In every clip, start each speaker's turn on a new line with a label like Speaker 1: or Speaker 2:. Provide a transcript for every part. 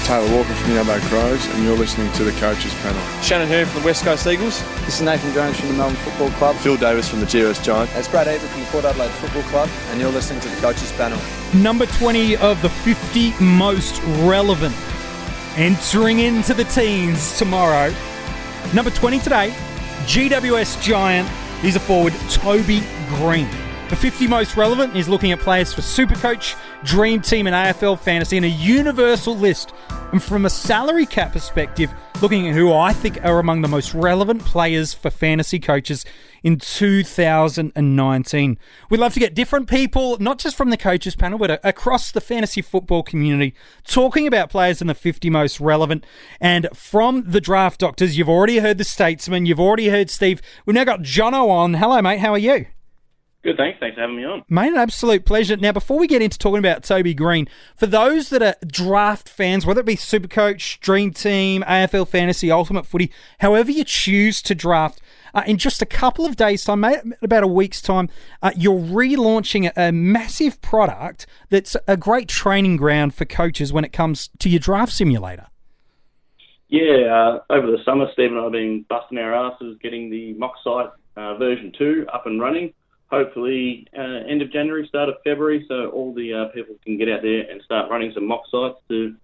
Speaker 1: Taylor Walker from the Adelaide Crows, and you're listening to the Coaches Panel.
Speaker 2: Shannon Hurn from the West Coast Eagles.
Speaker 3: This is Nathan Jones from the Melbourne Football Club.
Speaker 4: Phil Davis from the GWS Giants.
Speaker 3: It's Brad Avery from the Port Adelaide Football Club, and you're listening to the Coaches Panel.
Speaker 5: Number 20 of the 50 most relevant, entering into the teens tomorrow. Number 20 today, GWS Giant. He's a forward, Toby Greene. The 50 most relevant is looking at players for Supercoach, Dream Team and AFL Fantasy in a universal list. And from a salary cap perspective, looking at who I think are among the most relevant players for fantasy coaches in 2019. We'd love to get different people, not just from the Coaches Panel, but across the fantasy football community, talking about players in the 50 most relevant. And from the Draft Doctors, you've already heard the Statesman, you've already heard Steve. We've now got Jono on. Hello, mate. How are you?
Speaker 6: Good, thanks. Thanks for having me on.
Speaker 5: Mate, an absolute pleasure. Now, before we get into talking about Toby Greene, for those that are draft fans, whether it be Supercoach, Dream Team, AFL Fantasy, Ultimate Footy, however you choose to draft, in just a couple of days' time, mate, about a week's time, you're relaunching a massive product that's a great training ground for coaches when it comes to your draft simulator.
Speaker 6: Yeah, over the summer, Steve and I have been busting our asses getting the mock site version 2 up and running. Hopefully end of January, start of February, so all the people can get out there and start running some mock sites to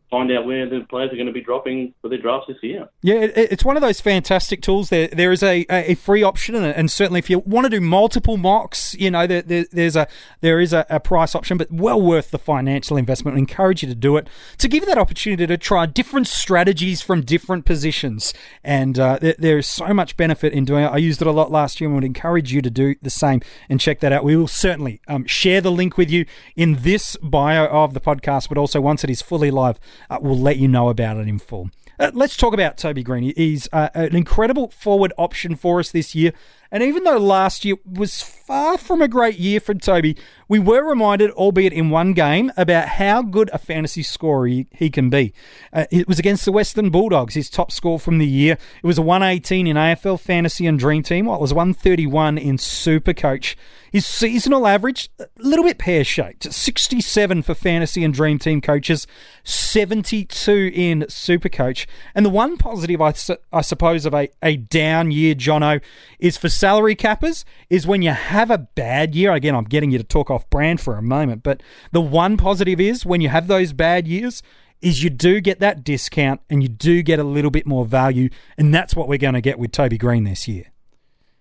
Speaker 6: find out where the players are going to be dropping for their drafts this year. Yeah,
Speaker 5: it's one of those fantastic tools. There is a free option, and certainly if you want to do multiple mocks, you know, there is a price option, but well worth the financial investment. I encourage you to do it, to give you that opportunity to try different strategies from different positions. And there is so much benefit in doing it. I used it a lot last year and would encourage you to do the same and check that out. We will certainly share the link with you in this bio of the podcast, but also once it is fully live, we'll let you know about it in full. Let's talk about Toby Greene. He's an incredible forward option for us this year. And even though last year was far from a great year for Toby, we were reminded, albeit in one game, about how good a fantasy scorer he can be. It was against the Western Bulldogs, his top score from the year. It was a 118 in AFL Fantasy and Dream Team, while it was 131 in Supercoach. His seasonal average, a little bit pear-shaped, 67 for Fantasy and Dream Team coaches, 72 in Supercoach. And the one positive, I suppose, of a down year, Jono, is for salary cappers, is when you have a bad year. Again, I'm getting you to talk off brand for a moment, but the one positive is when you have those bad years is you do get that discount and you do get a little bit more value, and that's what we're going to get with Toby Greene this year.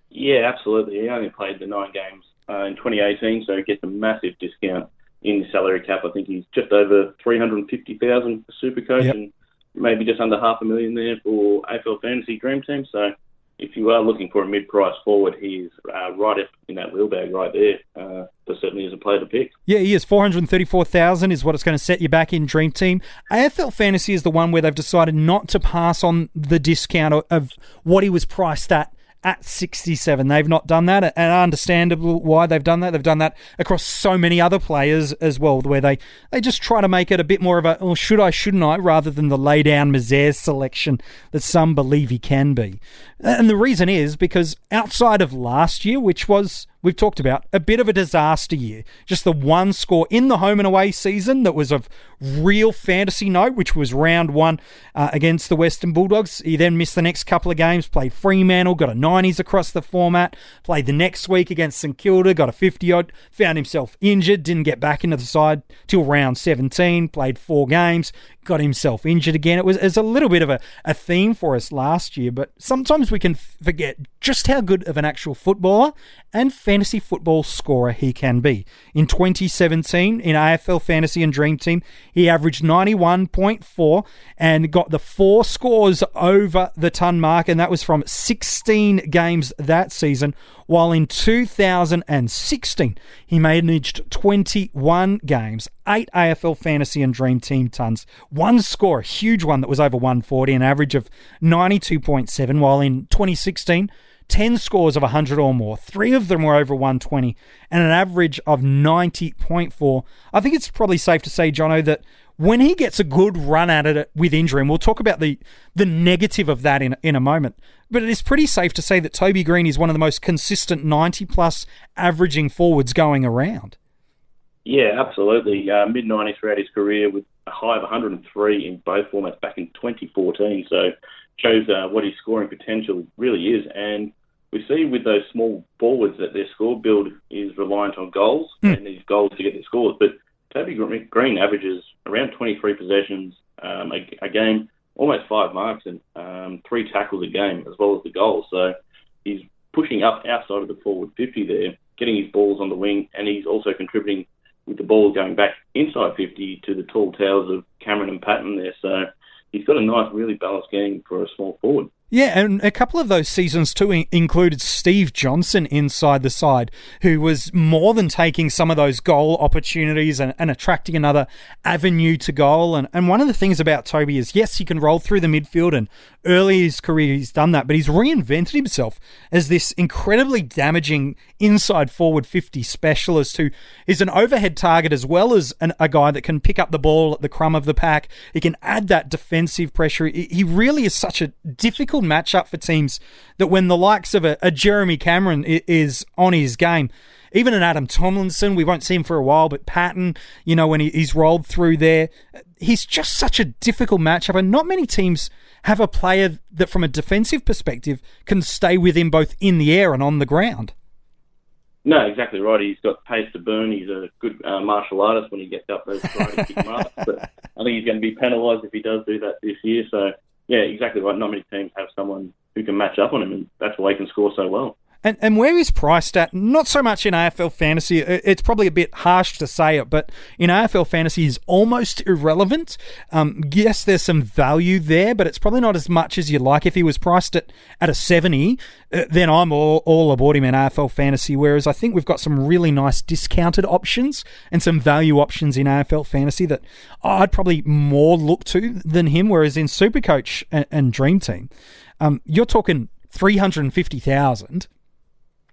Speaker 6: Yeah, absolutely. He only played the 9 games in 2018, so he gets a massive discount in the salary cap. I think he's just over $350,000 for Supercoach, and maybe just under $500,000 there for AFL Fantasy Dream Team. So if you are looking for a mid-price forward, he's right up in that wheelbag right there. There certainly is a player to pick.
Speaker 5: Yeah, he is. $434,000 is what it's going to set you back in Dream Team. AFL Fantasy is the one where they've decided not to pass on the discount of what he was priced at 67. They've not done that, and understandable why they've done that. They've done that across so many other players as well, where they just try to make it a bit more of a, well, should I, shouldn't I, rather than the lay down Mazes selection that some believe he can be. And the reason is because outside of last year, which was, we've talked about, a bit of a disaster year, just the one score in the home and away season that was of real fantasy note, which was round 1 against the Western Bulldogs. He then missed the next couple of games, played Fremantle, got a 90s across the format, played the next week against St Kilda, got a 50-odd, found himself injured, didn't get back into the side till round 17, played 4 games, got himself injured again. It was a little bit of a theme for us last year, but sometimes we can forget just how good of an actual footballer and fantasy football scorer he can be. In 2017, in AFL Fantasy and Dream Team, he averaged 91.4 and got the 4 scores over the ton mark, and that was from 16 games that season, while in 2016, he managed 21 games, 8 AFL Fantasy and Dream Team tons, 1 score, a huge one that was over 140, an average of 92.7, while in 2016, 10 scores of 100 or more, 3 of them were over 120, and an average of 90.4. I think it's probably safe to say, Jono, that when he gets a good run at it with injury, and we'll talk about the negative of that in a moment, but it is pretty safe to say that Toby Greene is one of the most consistent 90-plus averaging forwards going around.
Speaker 6: Yeah, absolutely. Mid-90s throughout his career with a high of 103 in both formats back in 2014. So shows what his scoring potential really is. And we see with those small forwards that their score build is reliant on goals and these goals to get their scores. But Toby Greene averages around 23 possessions a game, almost 5 marks and 3 tackles a game, as well as the goals. So he's pushing up outside of the forward 50 there, getting his balls on the wing, and he's also contributing with the ball going back inside 50 to the tall towers of Cameron and Patton there. So he's got a nice, really balanced game for a small forward.
Speaker 5: Yeah, and a couple of those seasons too included Steve Johnson inside the side, who was more than taking some of those goal opportunities and attracting another avenue to goal. And one of the things about Toby is, yes, he can roll through the midfield, and early in his career he's done that, but he's reinvented himself as this incredibly damaging inside forward 50 specialist who is an overhead target as well as a guy that can pick up the ball at the crumb of the pack. He can add that defensive pressure. He really is such a difficult matchup for teams that when the likes of a Jeremy Cameron is on his game, even an Adam Tomlinson, we won't see him for a while, but Patton, when he's rolled through there, he's just such a difficult matchup, and not many teams have a player that from a defensive perspective can stay with him both in the air and on the ground.
Speaker 6: No, exactly right. He's got pace to burn. He's a good martial artist when he gets up those karate kick marks, but I think he's going to be penalised if he does do that this year. So, yeah, exactly right. Not many teams have someone who can match up on him, and that's why he can score so well.
Speaker 5: And where he's priced at, not so much in AFL fantasy, it's probably a bit harsh to say it, but in AFL fantasy he's almost irrelevant. Yes, there's some value there, but it's probably not as much as you'd like. If he was priced at a 70, then I'm all aboard him in AFL fantasy, whereas I think we've got some really nice discounted options and some value options in AFL fantasy that I'd probably more look to than him, whereas in Supercoach and Dream Team, you're talking 350,000.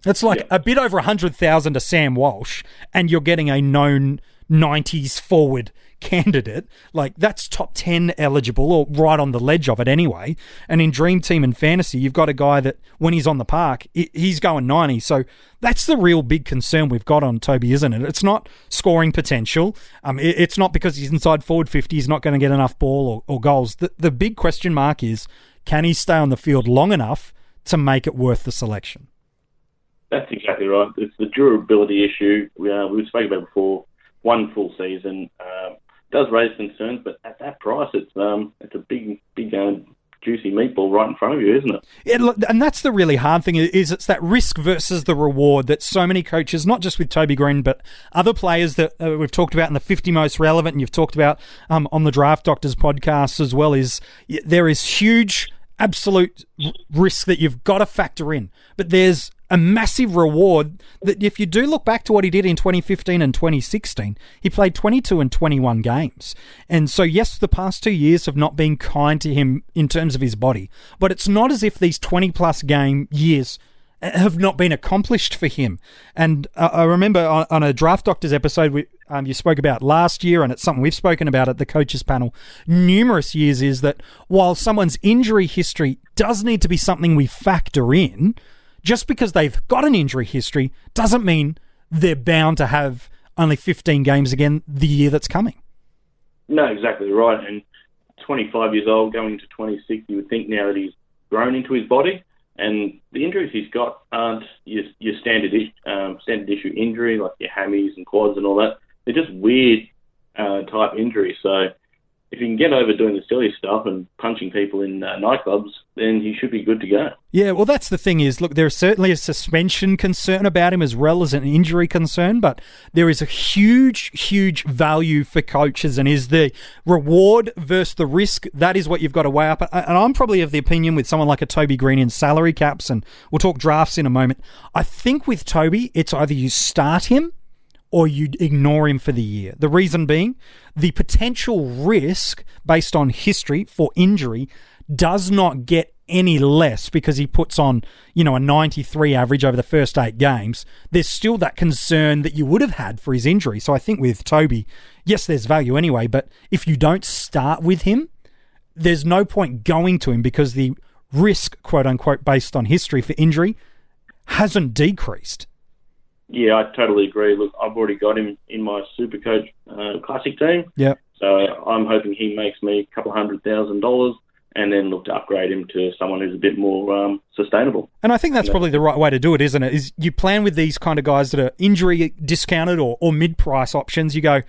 Speaker 5: It's like a bit over 100,000 to Sam Walsh, and you're getting a known 90s forward candidate. Like, that's top 10 eligible, or right on the ledge of it anyway. And in Dream Team and Fantasy, you've got a guy that when he's on the park, he's going 90. So that's the real big concern we've got on Toby, isn't it? It's not scoring potential. It's not because he's inside forward 50, he's not going to get enough ball or goals. The big question mark is, can he stay on the field long enough to make it worth the selection?
Speaker 6: That's exactly right. It's the durability issue we spoke about before. One full season does raise concerns, but at that price, it's a big juicy meatball right in front of you, isn't it?
Speaker 5: Yeah, and that's the really hard thing, is it's that risk versus the reward that so many coaches, not just with Toby Greene, but other players that we've talked about in the 50 most relevant, and you've talked about on the Draft Doctors podcast as well, is there is huge absolute risk that you've got to factor in, but there's a massive reward that if you do look back to what he did in 2015 and 2016, he played 22 and 21 games. And so, yes, the past 2 years have not been kind to him in terms of his body, but it's not as if these 20-plus game years have not been accomplished for him. And I remember on a Draft Doctors episode you spoke about last year, and it's something we've spoken about at the coaches panel numerous years, is that while someone's injury history does need to be something we factor in, just because they've got an injury history doesn't mean they're bound to have only 15 games again the year that's coming.
Speaker 6: No, exactly right. And 25 years old, going into 26, you would think now that he's grown into his body, and the injuries he's got aren't your standard issue injury, like your hammies and quads and all that. They're just weird type injuries. So if you can get over doing the silly stuff and punching people in nightclubs, then he should be good to go. Yeah,
Speaker 5: well, that's the thing is, look, there's certainly a suspension concern about him as well as an injury concern, but there is a huge, huge value for coaches, and is the reward versus the risk. That is what you've got to weigh up. And I'm probably of the opinion with someone like a Toby Greene in salary caps, and we'll talk drafts in a moment, I think with Toby, it's either you start him or you ignore him for the year. The reason being, the potential risk based on history for injury does not get any less because he puts on, a 93 average over the first 8 games. There's still that concern that you would have had for his injury. So I think with Toby, yes, there's value anyway, but if you don't start with him, there's no point going to him because the risk, quote unquote, based on history for injury hasn't decreased.
Speaker 6: Yeah, I totally agree. Look, I've already got him in my Supercoach Classic team.
Speaker 5: Yep.
Speaker 6: So I'm hoping he makes me a couple $100,000 and then look to upgrade him to someone who's a bit more sustainable.
Speaker 5: And I think that's probably the right way to do it, isn't it? Is you plan with these kind of guys that are injury discounted or mid-price options. You go,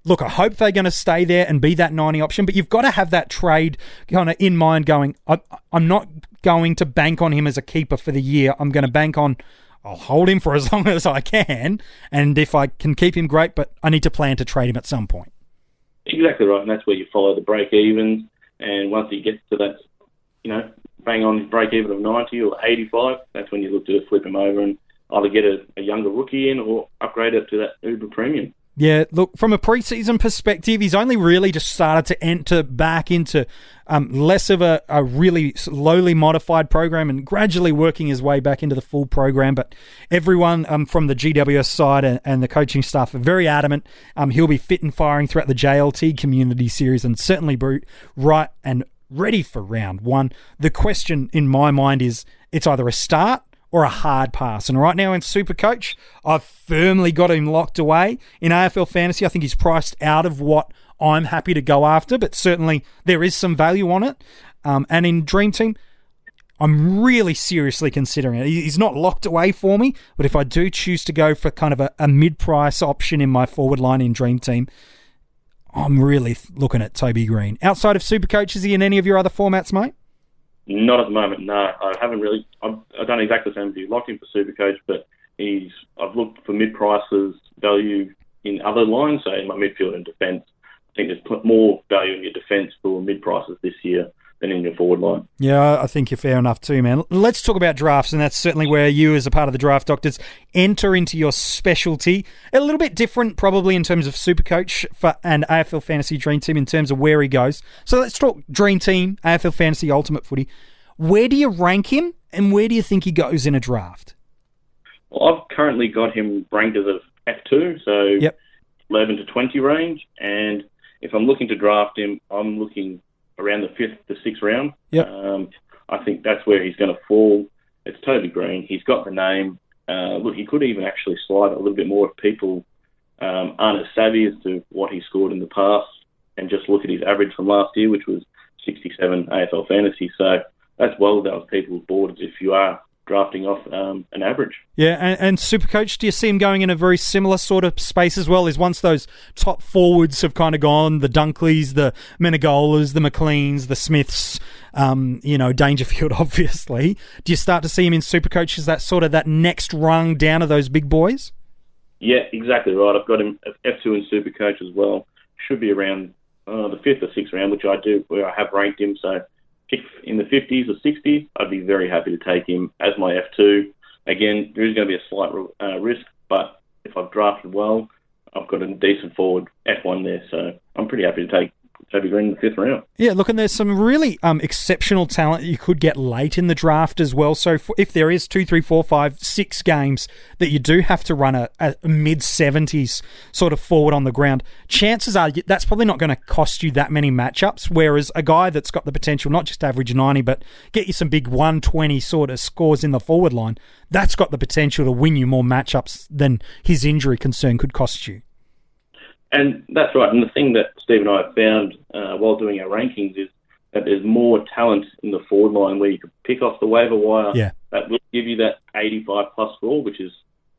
Speaker 5: look, I hope they're going to stay there and be that 90 option, but you've got to have that trade kind of in mind going, I'm not going to bank on him as a keeper for the year. I'm going to bank on, I'll hold him for as long as I can, and if I can keep him, great, but I need to plan to trade him at some point.
Speaker 6: Exactly right, and that's where you follow the break-evens, and once he gets to that, bang on break-even of 90 or 85, that's when you look to flip him over and either get a younger rookie in or upgrade it to that Uber Premium.
Speaker 5: Yeah, look, from a preseason perspective, he's only really just started to enter back into less of a really slowly modified program and gradually working his way back into the full program. But everyone from the GWS side and the coaching staff are very adamant he'll be fit and firing throughout the JLT Community Series and certainly right and ready for round one. The question in my mind is it's either a start or a hard pass. And right now in Supercoach, I've firmly got him locked away. In AFL Fantasy, I think he's priced out of what I'm happy to go after, but certainly there is some value on it. And in Dream Team, I'm really seriously considering it. He's not locked away for me, but if I do choose to go for kind of a mid-price option in my forward line in Dream Team, I'm really looking at Toby Greene. Outside of Supercoach, is he in any of your other formats, mate?
Speaker 6: Not at the moment, no. I haven't really. I've done exactly the same as you. Locked him for Supercoach, but I've looked for mid-prices value in other lines, so in my midfield and defence. I think there's more value in your defence for mid-prices this year than in your forward line. Yeah,
Speaker 5: I think you're fair enough too, man. Let's talk about drafts, and that's certainly where you, as a part of the Draft Doctors, enter into your specialty. A little bit different, probably, in terms of Supercoach and AFL Fantasy Dream Team in terms of where he goes. So let's talk Dream Team, AFL Fantasy Ultimate Footy. Where do you rank him, and where do you think he goes in a draft?
Speaker 6: Well, I've currently got him ranked as a F2, so 11 to 20 range, and if I'm looking to draft him, I'm looking around the 5th to 6th round. I think that's where he's going to fall. It's Toby Greene. He's got the name. Look, he could even actually slide a little bit more if people aren't as savvy as to what he scored in the past and just look at his average from last year, which was 67 AFL Fantasy. So that's well those people's boards if you are drafting off an average. Yeah,
Speaker 5: and Supercoach, do you see him going in a very similar sort of space as well? Is once those top forwards have kind of gone, the Dunkleys, the Menegolas, the McLeans, the Smiths, Dangerfield, obviously, do you start to see him in Supercoach as that sort of that next rung down of those big boys?
Speaker 6: Yeah, exactly right. I've got him at F2 in Supercoach as well. Should be around the 5th or 6th round, which I do, where I have ranked him, so if in the 50s or 60s, I'd be very happy to take him as my F2. Again, there is going to be a slight risk, but if I've drafted well, I've got a decent forward F1 there, so I'm pretty happy to take Toby Greene in the 5th round. Yeah,
Speaker 5: look, and there's some really exceptional talent you could get late in the draft as well. So if there is 2, 3, 4, 5, 6 games that you do have to run a mid-70s sort of forward on the ground, chances are that's probably not going to cost you that many matchups, whereas a guy that's got the potential not just to average 90, but get you some big 120 sort of scores in the forward line, that's got the potential to win you more matchups than his injury concern could cost you.
Speaker 6: And that's right. And the thing that Steve and I have found while doing our rankings is that there's more talent in the forward line where you can pick off the waiver wire.
Speaker 5: Yeah.
Speaker 6: That will give you that 85-plus score, which is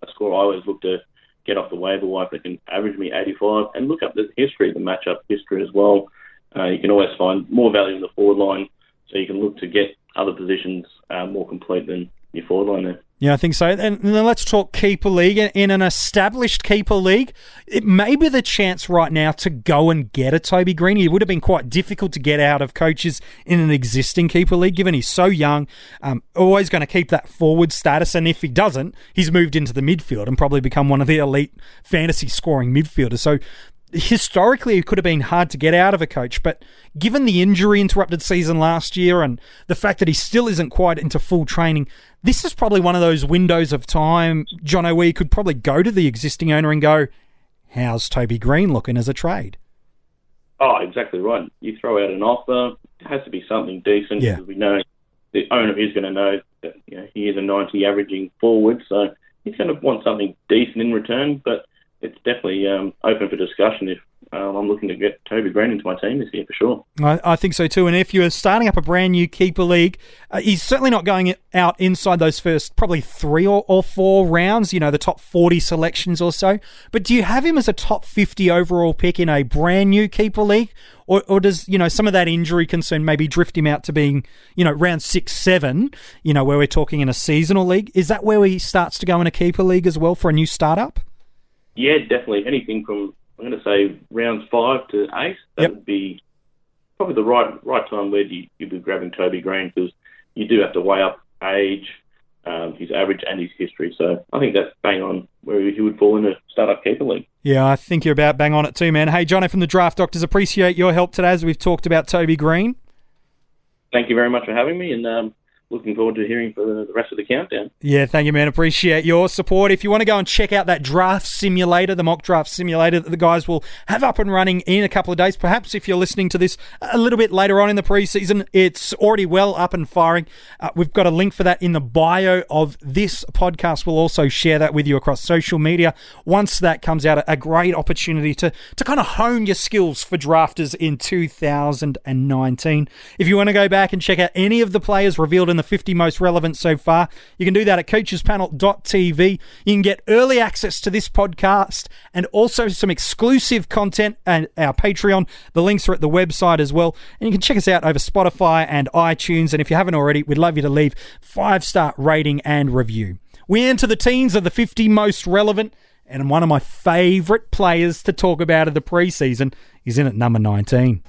Speaker 6: a score I always look to get off the waiver wire that can average me 85. And look up the history, the matchup history as well. You can always find more value in the forward line, so you can look to get other positions more complete than your forward line there.
Speaker 5: Yeah, I think so. And then let's talk keeper league. In an established keeper league, it may be the chance right now to go and get a Toby Greene. It would have been quite difficult to get out of coaches in an existing keeper league, given he's so young, always going to keep that forward status. And if he doesn't, he's moved into the midfield and probably become one of the elite fantasy scoring midfielders. So historically, it could have been hard to get out of a coach, but given the injury-interrupted season last year and the fact that he still isn't quite into full training, this is probably one of those windows of time, Jono, where you could probably go to the existing owner and go, how's Toby Greene looking as a trade?
Speaker 6: Oh, exactly right. You throw out an offer, it has to be something decent, because we know the owner is going to know that he is a 90 averaging forward, so he's going to want something decent in return, but it's definitely open for discussion if I'm looking to get Toby Greene into my team this year for sure.
Speaker 5: I think so too. And if you're starting up a brand new keeper league, he's certainly not going out inside those first probably 3 or 4 rounds, the top 40 selections or so. But do you have him as a top 50 overall pick in a brand new keeper league? Or does, some of that injury concern maybe drift him out to being, round 6, 7, where we're talking in a seasonal league? Is that where he starts to go in a keeper league as well for a new startup?
Speaker 6: Yeah, definitely. Anything from, I'm going to say, rounds 5 to 8, that would be probably the right time where you'd be grabbing Toby Greene, because you do have to weigh up age, his average and his history. So I think that's bang on where he would fall in a startup keeper league.
Speaker 5: Yeah, I think you're about bang on it too, man. Hey, Jono from the Draft Doctors, appreciate your help today as we've talked about Toby Greene.
Speaker 6: Thank you very much for having me, and looking forward to hearing for the rest of the countdown.
Speaker 5: Yeah, thank you, man. Appreciate your support. If you want to go and check out that draft simulator, the mock draft simulator that the guys will have up and running in a couple of days, perhaps if you're listening to this a little bit later on in the preseason, it's already well up and firing. We've got a link for that in the bio of this podcast. We'll also share that with you across social media. Once that comes out, a great opportunity to kind of hone your skills for drafters in 2019. If you want to go back and check out any of the players revealed in the 50 most relevant so far, you can do that at coachespanel.tv. You can get early access to this podcast and also some exclusive content and our Patreon. The links are at the website as well. And you can check us out over Spotify and iTunes. And if you haven't already, we'd love you to leave 5-star rating and review. We enter the teens of the 50 most relevant, and one of my favourite players to talk about of the preseason is in at number 19.